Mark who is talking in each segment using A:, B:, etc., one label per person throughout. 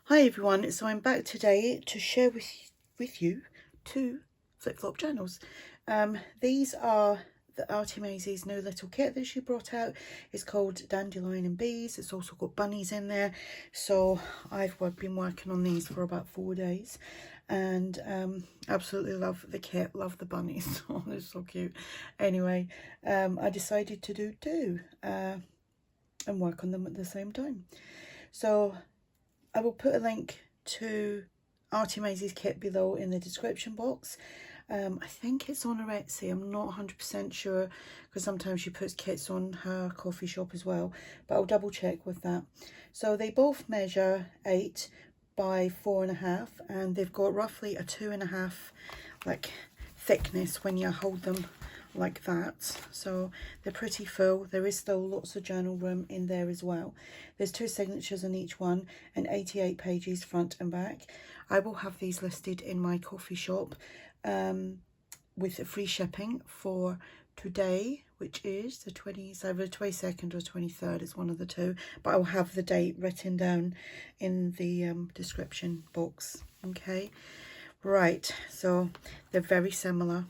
A: Hi everyone, so I'm back today to share with you two flip-flop journals. These are the ARTYmaze's new little kit that she brought out. It's called Dandelion and Bees. It's also got bunnies in there. So I've been working on these for about 4 days and absolutely love the kit, love the bunnies. Oh, they're so cute. Anyway, I decided to do two and work on them at the same time. So I will put a link to ARTYmaze's kit below in the description box. I think it's on her Etsy. I'm not 100% sure because sometimes she puts kits on her coffee shop as well, but I'll double check with that. So they both measure 8 by 4.5 and they've got roughly a 2.5 like thickness when you hold them like that. So they're pretty full. There is still lots of journal room in there as well. There's 2 signatures on each one and 88 pages front and back. I will have these listed in my coffee shop with free shipping for today, which is the 22nd or 23rd. It's one of the two, but I'll have the date written down in the description box. Okay, right, so they're very similar,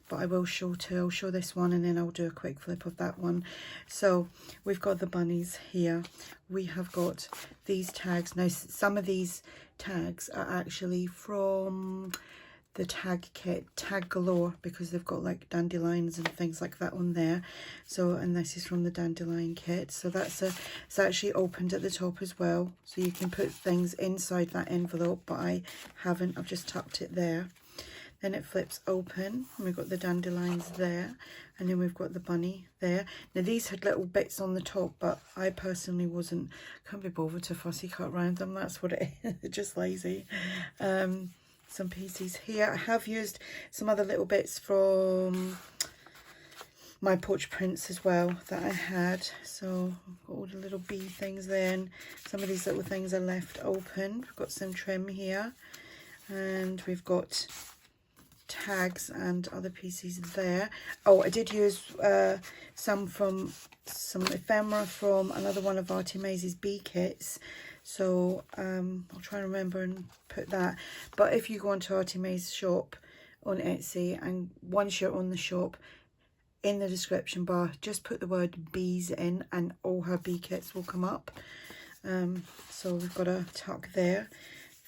A: but I will show two. I'll show this one and then I'll do a quick flip of that one. So we've got the bunnies here. We have got these tags. Now some of these tags are actually from the tag kit, Tag Galore, because they've got like dandelions and things like that on there. So, and this is from the dandelion kit. So it's actually opened at the top as well. So you can put things inside that envelope, but I haven't. I've just tucked it there. Then it flips open and we've got the dandelions there, and then we've got the bunny there. Now these had little bits on the top, but I personally couldn't be bothered to fussy cut around them. That's what it is, just lazy. Some pieces here. I have used some other little bits from MyPorchPrints as well that I had. So I've got all the little bee things there, and some of these little things are left open. We've got some trim here, and we've got tags and other pieces there. Oh, I did use some ephemera from another one of ARTYmaze's bee kits. So I'll try and remember and put that. But if you go onto ARTYmaze's shop on Etsy, and once you're on the shop, in the description bar, just put the word bees in and all her bee kits will come up. So we've got a tuck there. I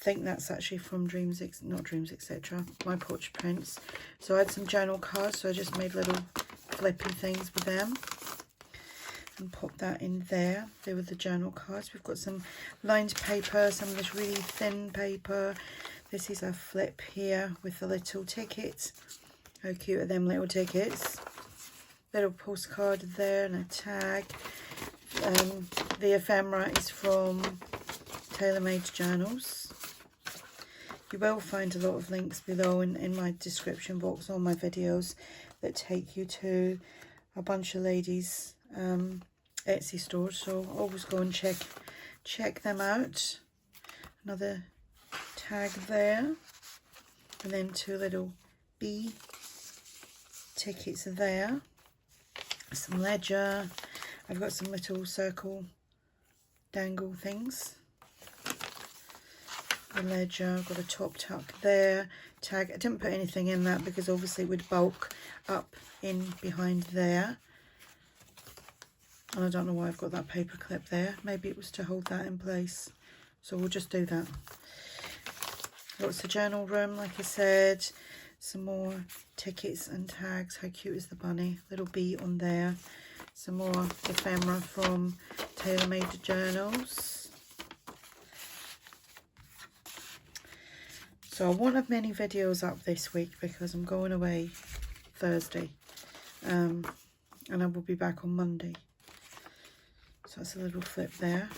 A: think that's actually from MyPorchPrints. So I had some journal cards, so I just made little flippy things with them and pop that in there. They were the journal cards. We've got some lined paper, some of this really thin paper. This is a flip here with the little tickets. How cute are them little tickets? Little postcard there and a tag. The ephemera is from TaylorMadeJournals. You will find a lot of links below in my description box on my videos that take you to a bunch of ladies' Etsy stores, so always go and check them out. Another tag there, and then 2 little bee tickets there. Some ledger. I've got some little circle dangle things. The ledger, I've got a top tuck there, tag. I didn't put anything in that because obviously it would bulk up in behind there. And I don't know why I've got that paper clip there. Maybe it was to hold that in place. So we'll just do that. Lots of journal room, like I said. Some more tickets and tags. How cute is the bunny? Little bee on there. Some more ephemera from TaylorMadeJournals. So I won't have many videos up this week because I'm going away Thursday. And I will be back on Monday. So that's a little flip there.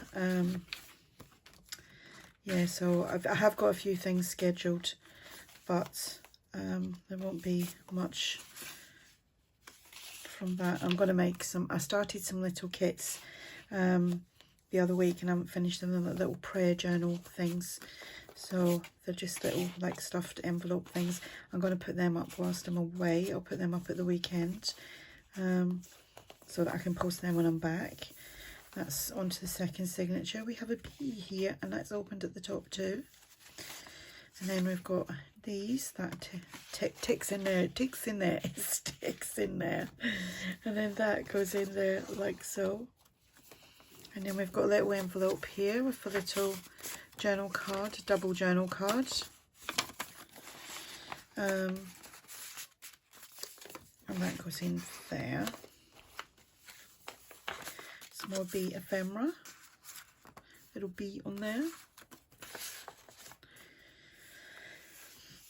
A: Yeah, so I have got a few things scheduled, but there won't be much from that. I'm going to make some, I started some little kits the other week and I haven't finished them, the little prayer journal things. So they're just little like stuffed envelope things. I'm going to put them up whilst I'm away. I'll put them up at the weekend so that I can post them when I'm back. That's onto the second signature. We have a B here, and that's opened at the top too. And then we've got these, that ticks in there, sticks in there. And then that goes in there like so. And then we've got a little envelope here with a little journal card, double journal card. And that goes in there. Some more bee ephemera, little bee on there.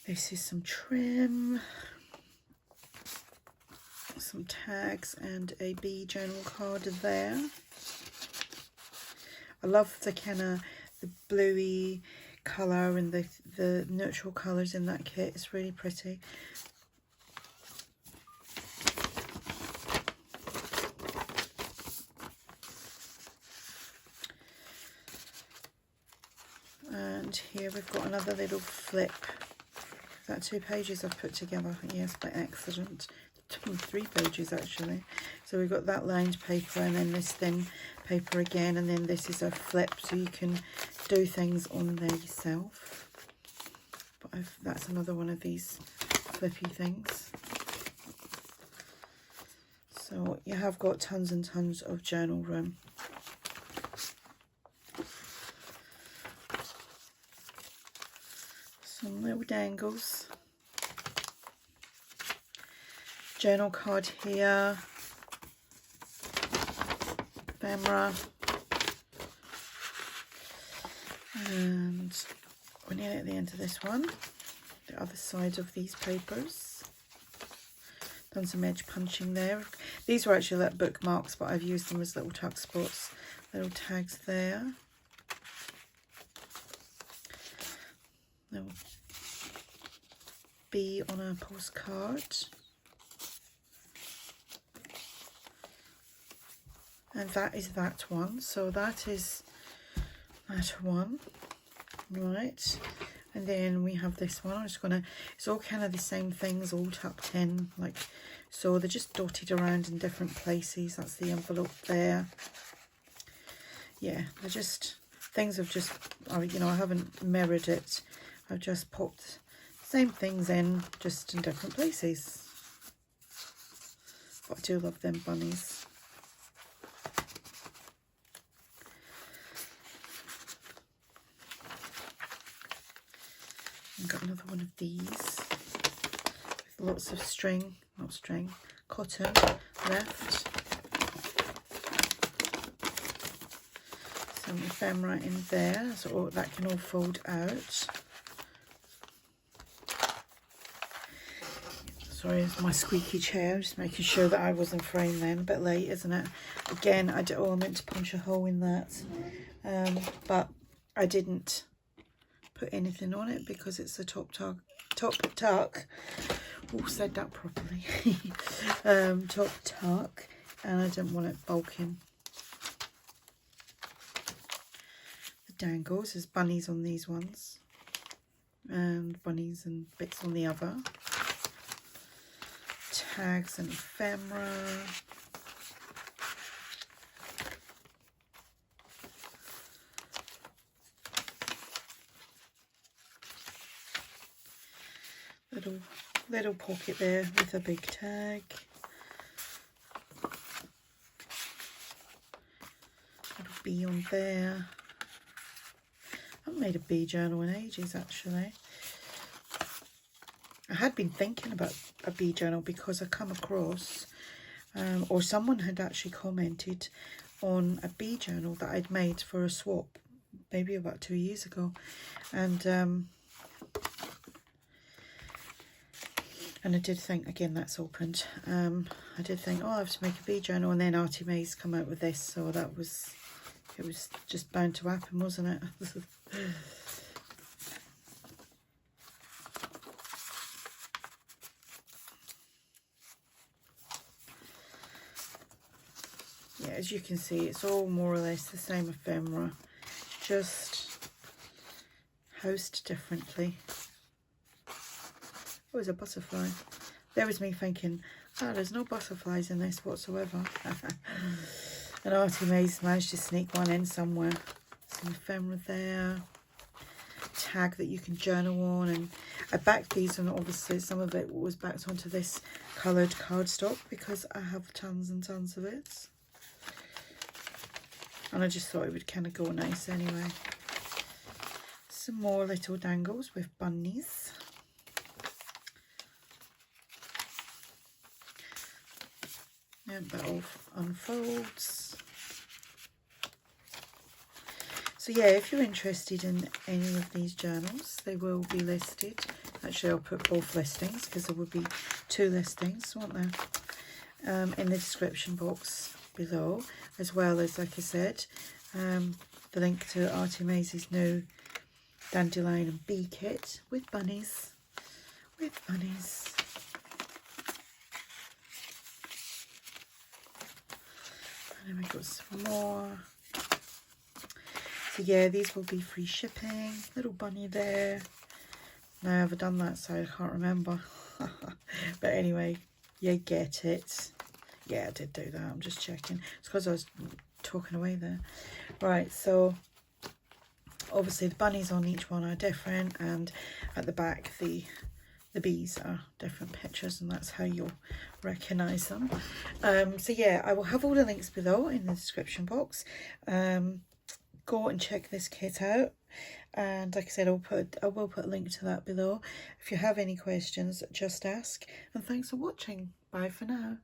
A: This is some trim, some tags, and a bee journal card there. I love the kind of the bluey colour and the neutral colours in that kit. It's really pretty. And here we've got another little flip. That 2 pages I've put together, yes, by accident. 3 pages actually. So we've got that lined paper, and then this thin paper again, and then this is a flip, so you can do things on there yourself. But that's another one of these flippy things. So you have got tons and tons of journal room. Some little dangles. Journal card here. Ephemera. And we're nearly at the end of this one. The other side of these papers. Done some edge punching there. These were actually like bookmarks, but I've used them as little tuck spots. Little tags there. Little bee on a postcard. And that is that one. So that is that one. Right. And then we have this one. I'm just gonna, it's all kind of the same things, all tucked in, like so. They're just dotted around in different places. That's the envelope there. Yeah, they're just things have just, you know, I haven't mirrored it. I've just popped the same things in, just in different places. But I do love them bunnies. I've got another one of these with lots of string, not string, cotton left. Some ephemera in there, so that can all fold out. Sorry, it's my squeaky chair, just making sure that I was in frame then. A bit late, isn't it? Again, I meant to punch a hole in that, but I didn't put anything on it because it's a top tuck. Oh, said that properly. Top tuck, and I didn't want it bulking. The dangles, there's bunnies on these ones, and bunnies and bits on the other. Tags and ephemera. Little pocket there with a big tag. Little bee on there. I haven't made a bee journal in ages actually. I had been thinking about a bee journal because I come across, or someone had actually commented on a bee journal that I'd made for a swap, maybe about 2 years ago, and I did think, again, that's opened. I did think, oh, I have to make a bee journal, and then ARTYmaze come out with this, so that was, it was just bound to happen, wasn't it? Yeah, as you can see, it's all more or less the same ephemera, just housed differently. Oh, there's a butterfly. There was me thinking, oh, there's no butterflies in this whatsoever. And ARTYmaze managed to sneak one in somewhere. Some ephemera there. Tag that you can journal on, and I backed these, and obviously some of it was backed onto this coloured cardstock because I have tons and tons of it, and I just thought it would kind of go nice anyway. Some more little dangles with bunnies. And that all unfolds. So yeah, if you're interested in any of these journals, they will be listed. Actually, I'll put both listings because there will be 2 listings, won't there? In the description box below, as well as, like I said, the link to ARTYmaze's new Dandelion and Bee kit with bunnies. With bunnies. And then we've got some more. So yeah, these will be free shipping. Little bunny there. Now, have I done that side? I can't remember. But anyway, you get it. Yeah, I did do that. I'm just checking. It's because I was talking away there. Right, so obviously the bunnies on each one are different, and at the back the bees are different pictures, and that's how you'll recognise them. So yeah, I will have all the links below in the description box. Go and check this kit out, and like I said, I will put a link to that below. If you have any questions, just ask, and thanks for watching. Bye for now.